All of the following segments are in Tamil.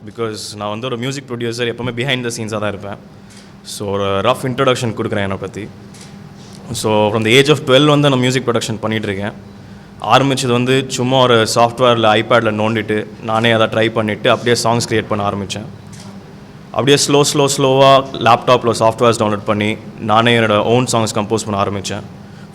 பிகாஸ் நான் வந்து ஒரு மியூசிக் ப்ரொடியூசர் எப்போவுமே பிஹைண்ட் த சீன்ஸாக தான் இருப்பேன். ஸோ ஒரு ரஃப் இன்ட்ரொடக்ஷன் கொடுக்குறேன் என்னை பற்றி. So from the age of 12 வந்து நான் மியூசிக் ப்ரொடக்ஷன் பண்ணிகிட்ருக்கேன். ஆரம்பித்தது வந்து சும்மா ஒரு சாஃப்ட்வேரில் ஐபேடில் நோண்டிட்டு நானே அதை ட்ரை பண்ணிவிட்டு அப்படியே சாங்ஸ் க்ரியேட் பண்ண ஆரம்பித்தேன். அப்படியே ஸ்லோவாக லேப்டாப்பில் சாஃப்ட்வேர்ஸ் டவுன்லோட் பண்ணி நானே என்னோடய ஓன் சாங்ஸ் கம்போஸ் பண்ண ஆரம்பித்தேன்.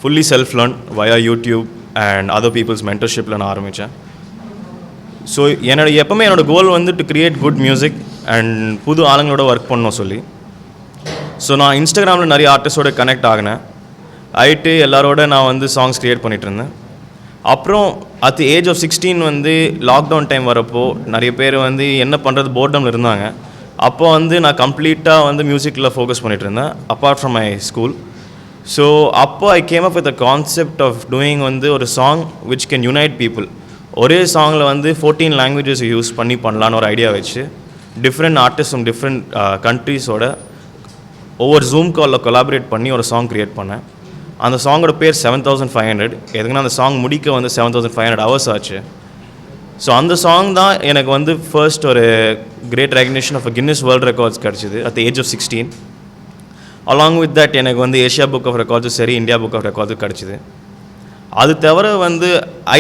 Fully self learn via YouTube and other peoples மென்டர்ஷிப்பில் நான் ஆரம்பித்தேன். ஸோ எப்போவுமே என்னோடய கோல் வந்து to create good music and புது ஆளுங்களோட ஒர்க் பண்ணணும் சொல்லி. ஸோ நான் இன்ஸ்டாகிராமில் நிறைய ஆர்டிஸ்டோட கனெக்ட் ஆகினேன். ஆகிட்டு எல்லாரோட நான் வந்து சாங்ஸ் க்ரியேட் பண்ணிகிட்டு இருந்தேன். அப்புறம் அட் தி ஏஜ் ஆஃப் 16 வந்து லாக்டவுன் டைம் வரப்போ நிறைய பேர் வந்து என்ன பண்ணுறது போர்டமில் இருந்தாங்க. அப்போ வந்து நான் கம்ப்ளீட்டாக வந்து மியூசிக்கில் ஃபோக்கஸ் பண்ணிகிட்டு இருந்தேன் apart from my school. So அப்போ I came up with the concept of doing வந்து ஒரு song which can unite people. ஒரே சாங்கில் வந்து 14 லாங்குவேஜஸ் யூஸ் பண்ணலான்னு ஒரு ஐடியா வச்சு டிஃப்ரெண்ட் ஆர்டிஸ்டும் டிஃப்ரெண்ட் கண்ட்ரீஸோட ஒவ்வொரு ஜூம் காலில் கொலாபரேட் பண்ணி ஒரு சாங் க்ரியேட் பண்ணேன். அந்த சாங்கோட பேர் 7500. எதுக்குன்னா அந்த சாங் முடிக்க வந்து 7500 ஹவர்ஸ் ஆச்சு. ஸோ அந்த சாங் தான் எனக்கு வந்து ஃபர்ஸ்ட் ஒரு great recognition of Guinness World Records கிடச்சிது at the age of 16. Along with that எனக்கு வந்து ஏஷியா புக் ஆஃப் ரெக்கார்ட்ஸும் சரி இந்தியா புக் ஆஃப் ரெக்கார்ட்ஸும் கிடச்சிது. அது தவிர வந்து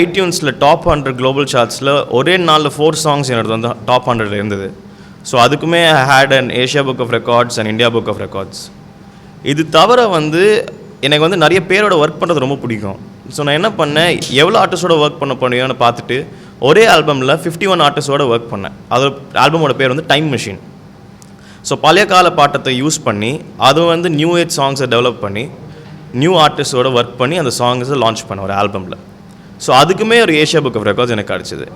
ஐடியூன்ஸில் டாப் 100 குளோபல் சார்ட்ஸில் ஒரே நாளில் 4 சாங்ஸ் என்னோட வந்து டாப் 100 இருந்தது. ஸோ அதுக்குமே I had and Asia Book of Records and India Book of Records. இது தவிர வந்து எனக்கு வந்து நிறைய பேரோட ஒர்க் பண்ணுறது ரொம்ப பிடிக்கும். ஸோ நான் என்ன பண்ணேன், எவ்வளோ ஆர்டிஸ்டோட ஒர்க் பண்ண முடியும்னு பார்த்துட்டு ஒரே ஆல்பமில் 51 ஆர்டிஸ்டோட ஒர்க் பண்ணேன். அது ஆல்பமோட பேர் வந்து டைம் மிஷின். ஸோ பழைய கால பாட்டத்தை யூஸ் பண்ணி அது வந்து நியூ ஏஜ் சாங்ஸை டெவலப் பண்ணி நியூ ஆர்டிஸ்டோட ஒர்க் பண்ணி அந்த சாங்ஸை லான்ச் பண்ணேன் ஒரு ஆல்பமில். ஸோ அதுக்குமே ஒரு ஏஷியா புக் ஆஃப் ரெக்கார்ட்ஸ் எனக்கு கிடச்சிது.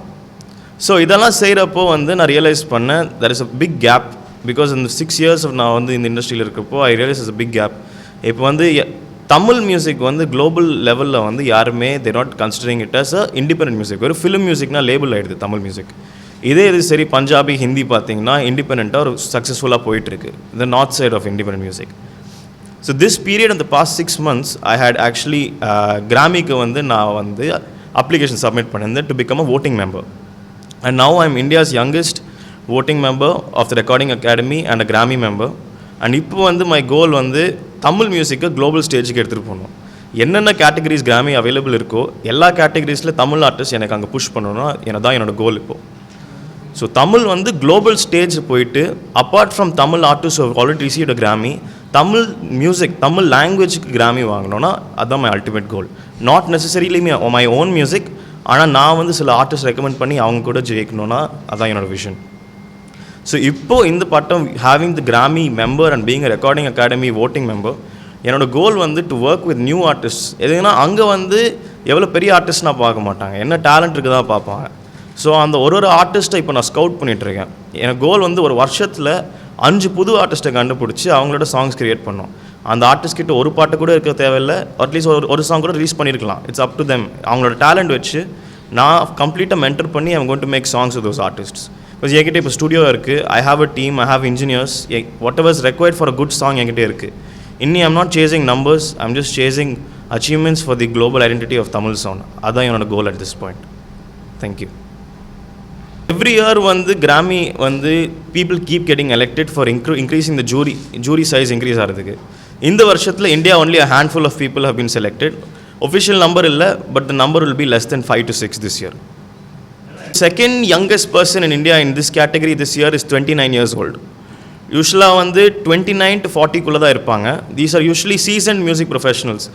ஸோ இதெல்லாம் செய்கிறப்போ வந்து நான் ரியலைஸ் பண்ணேன் there is a big gap because in the 6 years of நான் வந்து இந்த இண்டஸ்ட்ரியில் இருக்கிறப்போ ஐ realise is a big gap. இப்போ வந்து தமிழ் மியூசிக் வந்து குளோபல் லெவலில் வந்து யாருமே they not considering it as a independent music. ஒரு ஃபிலிம் மியூசிக்னா லேபிள் ஆகிடுது தமிழ் மியூசிக். இதே இது சரி பஞ்சாபி ஹிந்தி பார்த்தீங்கன்னா இண்டிபெண்ட்டாக ஒரு சக்ஸஸ்ஃபுல்லாக போயிட்டுருக்கு the north side of independent music. So this period இந்த past 6 months I had actually கிராமிக்கு வந்து நான் வந்து அப்ளிகேஷன் சப்மிட் பண்ணியிருந்தேன் to become a voting member. And now I am India's youngest voting member of the Recording Academy and a Grammy member. And இப்போ வந்து மை கோல் வந்து தமிழ் மியூசிக்கை குளோபல் ஸ்டேஜுக்கு எடுத்துகிட்டு போகணும். என்னென்ன கேட்டகரிஸ் கிராமி அவைலபிள் இருக்கோ எல்லா கேட்டகரிஸில் தமிழ் ஆர்டிஸ்ட் எனக்கு அங்கே புஷ் பண்ணணும்னா தான் என்னோடய கோல் இப்போது. ஸோ தமிழ் வந்து குளோபல் ஸ்டேஜ் போயிட்டு apart from Tamil artist already received Grammy Tamil music Tamil லாங்குவேஜுக்கு கிராமி வாங்கணும்னா அதுதான் my ultimate goal. Not necessarily my own music, ஆனால் நான் வந்து சில ஆர்டிஸ்ட் ரெக்கமெண்ட் பண்ணி அவங்க கூட ஜெயிக்கணும்னா அதுதான் என்னோடய விஷன். ஸோ இப்போது இந்த பட்டம் having the Grammy member and being a recording academy voting member என்னோடய கோல் வந்து to work with new artist. எதுனா அங்கே வந்து எவ்வளோ பெரிய ஆர்டிஸ்ட் நான் பார்க்க மாட்டாங்க, என்ன டேலண்ட் இருக்குது தான் பார்ப்பாங்க. ஸோ அந்த ஒரு ஆர்டிஸ்ட்டை இப்போ நான் ஸ்கவுட் பண்ணிகிட்ருக்கேன். எனக்கு கோல் வந்து ஒரு வருஷத்தில் 5 புது ஆர்டிஸ்ட்டை கண்டுபிடிச்சி அவங்களோட சாங்ஸ் க்ரியேட் பண்ணோம். அந்த ஆர்டிஸ்ட் கிட்ட ஒரு பாட்டு கூட இருக்க தேவையில்லை, அட்லீஸ்ட் ஒரு சாங் கூட ரிலீஸ் பண்ணியிருக்கலாம். It's up to them. அவங்களோட டேலண்ட் வச்சு நான் கம்ப்ளீட்டாக மென்டர் பண்ணி I'm going to make songs with those artists. Because என்கிட்ட இப்போ ஸ்டுடியோ இருக்குது, I have a team, I have engineers, whatever is required for a good song என்கிட்ட இருக்குது. இன்னி I'm not chasing numbers, I'm just chasing achievements for the global identity of Tamil sound. அதுதான் என்னோட goal at this point. Thank you. Every year வந்து கிராமி வந்து people keep getting elected for increasing the jury size increase ஆகிறதுக்கு. இந்த வருஷத்தில் India only a handful of people have been selected. Official number இல்லை, but the number will be less than 5 to 6 this year. Second youngest person in India in this category this year is 29 years old. யூஸ்வலாக வந்து 29 to 40 தான் இருப்பாங்க. These are usually seasoned music professionals.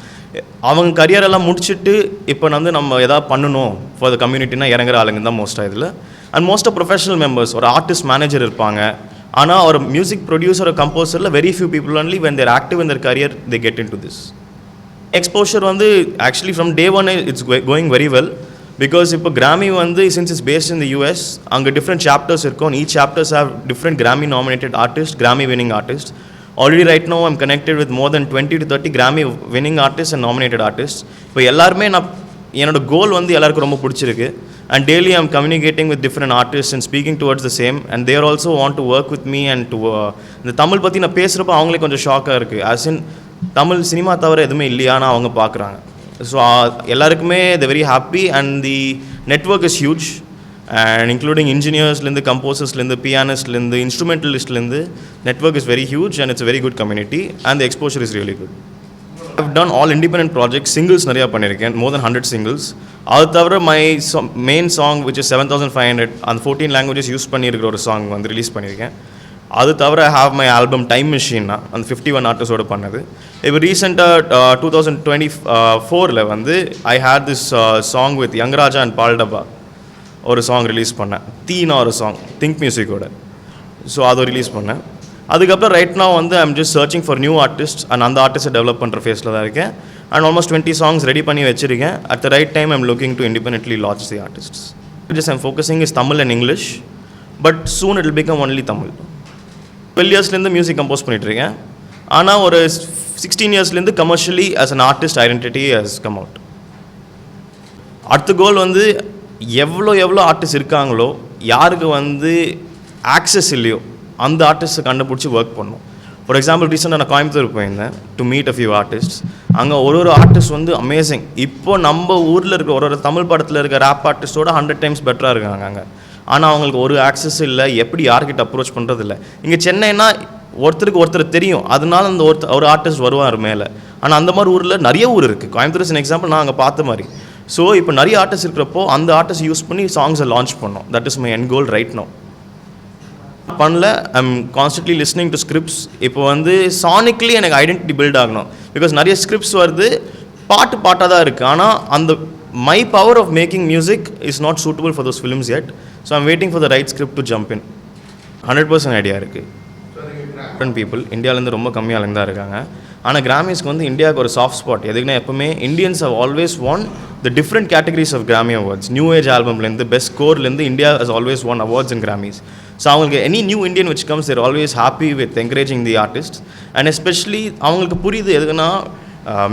அவங்க கரியரெல்லாம் முடிச்சுட்டு இப்போ வந்து நம்ம எதாவது பண்ணணும் ஃபார் த கம்யூனிட்டினா இறங்குற ஆளுங்க தான் மோஸ்ட்டாக இதில். And most of professional members ஒரு ஆர்டிஸ்ட் மேனேஜர் இருப்பாங்க. ஆனால் ஒரு மியூசிக் ப்ரொடியூசர் கம்போசரில் very few people only when they're active in their career they get into this. Exposure வந்து actually from day 1 it's going very well. Because இப்போ கிராமி வந்து since it's based in the US அங்கே டிஃப்ரெண்ட் சாப்டர்ஸ் இருக்கும். Each chapters have different Grammy nominated artist, Grammy winning artist. Already right no I'm connected with more than 20 to 30 Grammy winning artist and nominated artist. இப்போ எல்லாருமே என்னோட கோல் வந்து எல்லாருக்கும் ரொம்ப பிடிச்சிருக்கு. And daily I'm communicating with different artist and speaking towards the same and there also want to work with me and to இந்த தமிழ் பற்றி நான் பேசுகிறப்போ அவங்களே கொஞ்சம் ஷாக்காக இருக்குது. ஆஸ் இன் தமிழ் சினிமா தவிர எதுவுமே இல்லையான்னு அவங்க பார்க்குறாங்க. ஸோ எல்லாருக்குமே the very happy and the network is huge and including இன்ஜினியர்ஸ்லேருந்து கம்போசர்ஸ்லேருந்து பியானிஸ்ட்லேருந்து இன்ஸ்ட்ருமெண்டலிஸ்ட்லேருந்து network is very huge and it's very good community and the exposure is really good. I've done all independent projects, singles நிறையா பண்ணியிருக்கேன், more than 100 singles. அது தவிர my main song which is 7500 அந்த 14 languages யூஸ் பண்ணியிருக்கிற ஒரு சாங் வந்து ரிலீஸ் பண்ணியிருக்கேன். அது தவிர I have my album Time மிஷின்னா அந்த 51 ஆர்டிஸ்டோடு பண்ணது. இப்போ ரீசெண்டாக 2024 வந்து I had this song with யங்ராஜா அண்ட் பால்டபா ஒரு சாங் ரிலீஸ் பண்ணேன், தீனா ஒரு சாங் திங்க் மியூசிக்கோட. ஸோ அதை ரிலீஸ் பண்ணேன். அதுக்கப்புறம் ரைட் நான் வந்து I'm just searching for new artist and அந்த ஆர்டிஸ்ட்டை டெவலப் பண்ணுற ஃபேஸில் தான் இருக்கேன். அண்ட் ஆல்மோஸ்ட் 20 songs ரெடி பண்ணி வச்சிருக்கேன். At the right time I'm looking to independently launch the artists. Just I'm focusing is Tamil and English, but soon it will become only Tamil. 12 இயர்ஸ்லேருந்து மியூசிக் கம்போஸ் பண்ணிகிட்ருக்கேன். ஆனால் ஒரு 16 இயர்ஸ்லேருந்து commercially as an artist identity has come out. அடுத்த கோல் வந்து எவ்வளோ ஆர்டிஸ்ட் இருக்காங்களோ, யாருக்கு வந்து ஆக்சஸ் இல்லையோ அந்த ஆர்டிஸ்ட்டை கண்டுபிடிச்சி ஒர்க் பண்ணணும். ஃபார் எக்ஸாம்பிள் ரீசெண்டாக நான் கோயம்புத்தூர் போயிருந்தேன் to meet a few artist. அங்கே ஒரு ஆர்டிஸ்ட் வந்து அமேசிங். இப்போ நம்ம ஊரில் இருக்க ஒரு தமிழ் படத்தில் இருக்க ரேப் ஆர்டிஸ்ட்டோட 100 times பெட்டராக இருக்காங்க அங்கே. ஆனால் அவங்களுக்கு ஒரு ஆக்சஸ் இல்லை, எப்படி யார்கிட்ட அப்ரோச் பண்ணுறது இல்லை. இங்கே சென்னைனா ஒருத்தருக்கு தெரியும், அதனால அந்த ஒரு ஆர்டிஸ்ட் வருவார் மேலே. ஆனால் அந்த மாதிரி ஊரில் நிறைய ஊர் இருக்குது. கோயம்புத்தூர் இஸ் எக்ஸாம்பிள் நான் அங்கே பார்த்த மாதிரி. ஸோ இப்போ நிறைய ஆர்டிஸ்ட் இருக்கிறப்போ அந்த ஆர்டிஸ்ட் யூஸ் பண்ணி சாங்ஸை லான்ச் பண்ணோம். That is my end goal right now. பண்ணல, I'm constantly listening to scripts. இப்போ வந்து சானிக்லி எனக்கு ஐடென்டிட்டி பில்ட் ஆகணும். பிகாஸ் நிறைய ஸ்கிரிப்ட்ஸ் வருது, பாட்டாக தான் இருக்குது. ஆனால் அந்த my power of making music is not suitable for those films yet. So I'm waiting for the right script to jump in. 100% idea இருக்குது. டிஃப்ரெண்ட் பீப்புள் இந்தியாவிலேருந்து ரொம்ப கம்மியாலேருந்து தான் இருக்காங்க. ஆனால் கிராமிஸ்க்கு வந்து இந்தியாவுக்கு ஒரு சாஃப்ட் ஸ்பாட் எதுக்குன்னா, எப்பவுமே Indians have always won the different categories of Grammy awards. New age ஆல்பம்லேருந்து பெஸ்ட் ஸ்கோர்லேருந்து India has always won awards in Grammys. So அவங்களுக்கு any new Indian which comes there always happy with encouraging the artist. And especially அவங்களுக்கு புரியுது எதுக்குன்னா,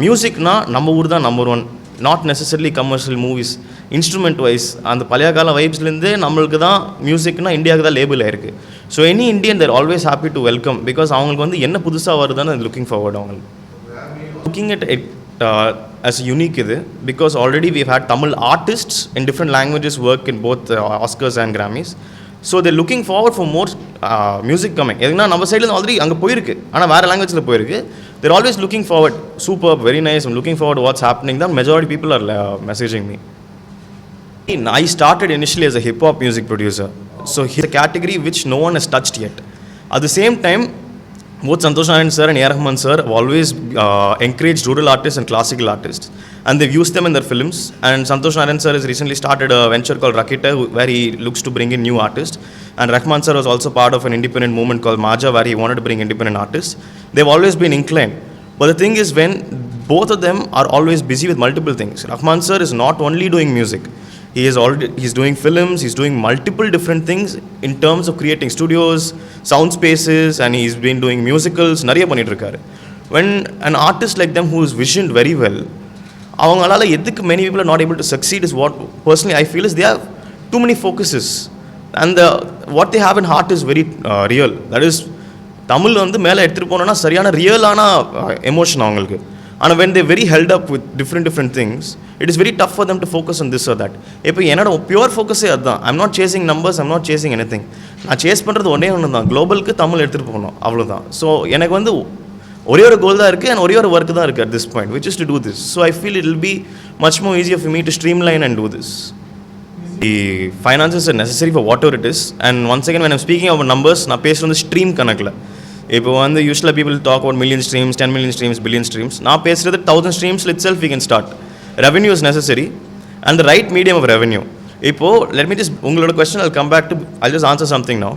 மியூசிக்னா நம்ம ஊர் தான் number one, not necessarily commercial movies. Instrument wise அந்த பழைய கால வைப்ஸ்லேருந்து நம்மளுக்கு தான் மியூசிக்னா இந்தியாவுக்கு தான் லேபிள் ஆயிருக்கு. So any Indian they always happy to welcome, because அவங்களுக்கு வந்து என்ன புதுசாக வருதுன்னு லுக்கிங் ஃபார்வர்ட். அவங்களுக்கு looking at it as unique இது, because already we've had Tamil artists in different languages work in both Oscars and Grammys. So they're looking forward for more music coming. எதுனா நம்ம சைடில் ஆல்ரெடி அங்கே போயிருக்கு, ஆனால் வேறு லாங்குவேஜில் போயிருக்கு. They're always looking forward. Superb, very nice. I'm looking forward to what's happening. The majority people are messaging me. I started initially as a hip-hop music producer. So here's a category which no one has touched yet. At the same time, both Santosh Narayan sir and A.R. sir have always encouraged rural artists and classical artists, and they've used them in their films. And Santosh Narayan sir has recently started a venture called Rakita, where he looks to bring in new artists. And Rahman sir was also part of an independent movement called Maja, where he wanted to bring independent artists. They've always been inclined. But the thing is, when both of them are always busy with multiple things. Rahman sir is not only doing music. He's doing films, he's doing multiple different things in terms of creating studios, sound spaces, and he's been doing musicals, நிறைய பண்ணிட்டு இருக்காரு. When an artist like them who is visioned very well, அவங்களால எதுக்கு many people are not able to succeed is what personally I feel is they have too many focuses, and what they have in heart is very real. That is, Tamil வந்து மேலே எடுத்துகிட்டு போனோன்னா சரியான ரியலான எமோஷன் அவங்களுக்கு. ஆனால் when they very held up with different things, it is very tough for them to focus on this or that. இப்போ என்னோட பியூர் ஃபோக்கஸே அதுதான். I'm not chasing numbers, I'm not chasing any thing. நான் சேஸ் பண்ணுறது ஒன்றே ஒன்று தான், குளோபலுக்கு தமிழ் எடுத்துகிட்டு போகணும், அவ்வளோதான். ஸோ எனக்கு வந்து ஒரே ஒரு கோல் தான் இருக்குது அண்ட் ஒரே ஒரு ஒர்க் தான் இருக்குது at this point, which is to do this. So I feel it will be much more easier for me to streamline and do this. The finances are necessary for whatever it is. And once again, when I'm speaking about numbers, நான் பேசுகிறது ஸ்ட்ரீம் கணக்கில். இப்போ வந்து யூஸ்வலாக people talk about million streams, 10 million streams, billion streams. நான் பேசுகிறது 1000 streams itself we can start. Revenue is necessary and the right medium of revenue. இப்போது let me just, உங்களோட question I'll come back to, I'll just answer something now.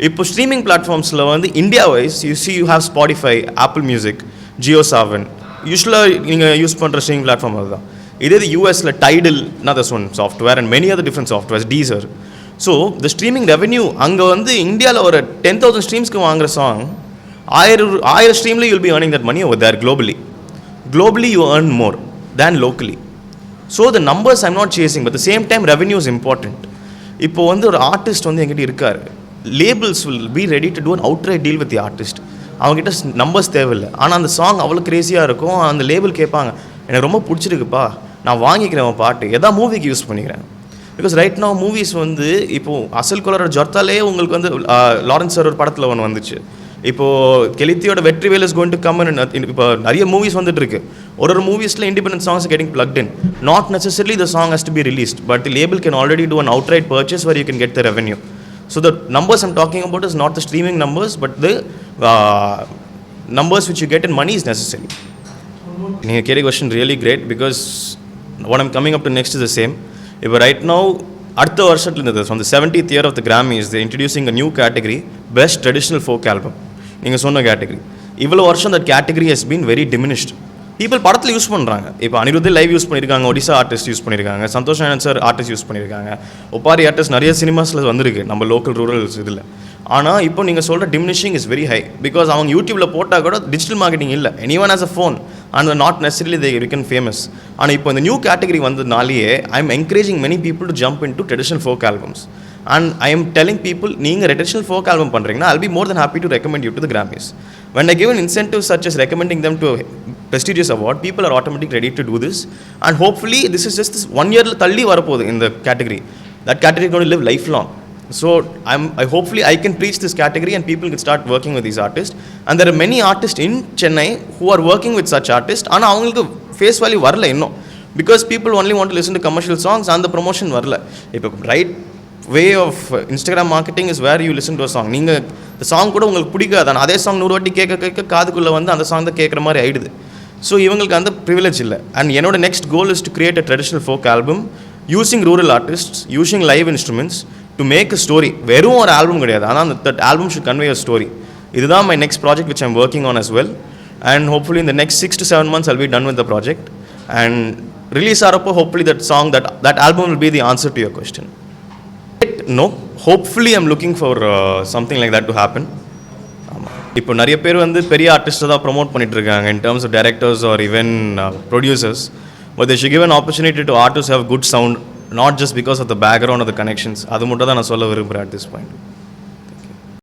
இப்போ ஸ்ட்ரீமிங் பிளாட்ஃபார்ம்ஸில் வந்து India wise you have Spotify, Apple Music, JioSaavn. யூஸ்வலாக நீங்கள் யூஸ் பண்ணுற ஸ்ட்ரீமிங் பிளாட்ஃபார்ம் அதுதான். இதே யூஎஸில் Tidel, another one software, and many other different softwares, Deezer. So the streaming revenue அங்கே வந்து இந்தியாவில் ஒரு 10,000 streamsக்கு வாங்குகிற song 1000 streamல you'll be earning that money over there globally you earn more than locally. So the numbers I'm not chasing, but at the same time revenue is important. இப்போ வந்து ஒரு ஆர்டிஸ்ட் வந்து எங்கிட்ட இருக்காரு, labels will be ready to do an outright deal with the artist. அவங்ககிட்ட நம்பர்ஸ் தேவையில்லை, ஆனால் அந்த சாங் அவ்வளோ க்ரேஸியாக இருக்கும். அந்த லேபிள் கேட்பாங்க, எனக்கு ரொம்ப பிடிச்சிருக்குப்பா, நான் வாங்கிக்கிறேன் பாட்டு, எதா மூவிக்கு யூஸ் பண்ணிக்கிறேன். பிகாஸ் ரைட் நவ் மூவிஸ் வந்து இப்போது அசல் கொலரோட ஜொர்த்தாலே உங்களுக்கு வந்து லாரன்ஸ் சார் ஒரு படத்தில் ஒன்று வந்துச்சு. இப்போது கெலித்தியோட Vetrivel is going to come in. இப்போ நிறைய மூவிஸ் வந்துட்டு இருக்கு. ஒரு மூவிஸில் independent songs getting plugged in. Not necessarily the song has to be released, but the label can already do an outright purchase where you can get the revenue. So the numbers I'm talking about is not the streaming numbers, but the numbers which you get in money is necessary. நீங்கள் கேட்ட question really great because what I'm coming up to next is the same. இப்போ ரைட் நவ் அடுத்த வருஷத்துலேருந்து on the 70th year of the Grammys they're introducing a new category, best traditional folk album. நீங்கள் சொன்ன கேட்டகரி இவ்வளோ வருஷம் that category has been very diminished. people படத்தில் யூஸ் பண்ணுறாங்க. இப்போ அனிருத் லைவ் யூஸ் பண்ணியிருக்காங்க, ஒடிசா ஆர்டிஸ்ட் யூஸ் பண்ணியிருக்காங்க, Santhosh Narayan sir artist use பண்ணியிருக்காங்க, ஒப்பாரி ஆர்டிஸ்ட் நிறைய சினிமாஸில் வந்திருக்கு நம்ம லோக்கல் ரூரல்ஸ் இதில். ஆனால் இப்போ நீங்கள் சொல்கிற diminishing is very high because அவங்க யூடியூப்பில் போட்டால் கூட டிஜிட்டல் மார்க்கெட்டிங் இல்லை. anyone has a phone and not necessarily they become famous. ஆனால் இப்போ இந்த நியூ கேட்டகரி வந்ததுனாலேயே I am encouraging many people to jump into traditional folk albums and I am telling people நீங்கள் traditional folk album பண்ணுறீங்கன்னா I'll be more than happy to recommend you to the Grammys. When I give an incentive such as recommending them to a prestigious award, people are automatically ready to do this and hopefully this is just this 1 year தள்ளி வரப்போகுது இந்த category. That category is going to live lifelong. So hopefully I can preach this category and people can start working with these artists. And there are many artists in Chennai who are working with such artists. ஆனால் அவங்களுக்கு ஃபேஸ் வேல்யூ வரல இன்னும் because people only want to listen to commercial songs and the promotion வரல. இப்போ right way of Instagram marketing is where you listen to a song. நீங்கள் இந்த சாங் கூட உங்களுக்கு பிடிக்காது, ஆனால் அதே சாங் 100 வாட்டி கேட்க காதுக்குள்ளே வந்து அந்த சாங் தான் கேட்குற மாதிரி ஆயிடுது. ஸோ இவங்களுக்கு அந்த ப்ரிவிலேஜ் இல்லை. அண்ட் என்னோட next goal is to create a traditional folk album using rural artists, using live instruments to make a story. வெறும் ஒரு ஆல்பம் கிடையாது, ஆனால் that album should convey a story. இதுதான் my next project which I'm working on as well. And hopefully இந்த next 6 to 7 months I'll be done with the project. And release ஆகிறப்போ hopefully that album will be the answer to your question. No, hopefully I'm looking for something like that to happen. இப்போ நிறைய பேர் வந்து பெரிய ஆர்டிஸ்ட்டை தான் ப்ரொமோட் பண்ணிட்டு இருக்காங்க in terms of directors or even producers, but they should give an opportunity to artists who have good sound, not just because of the background or the connections. அது மட்டும் தான் நான் சொல்ல விரும்புகிறேன் at this point.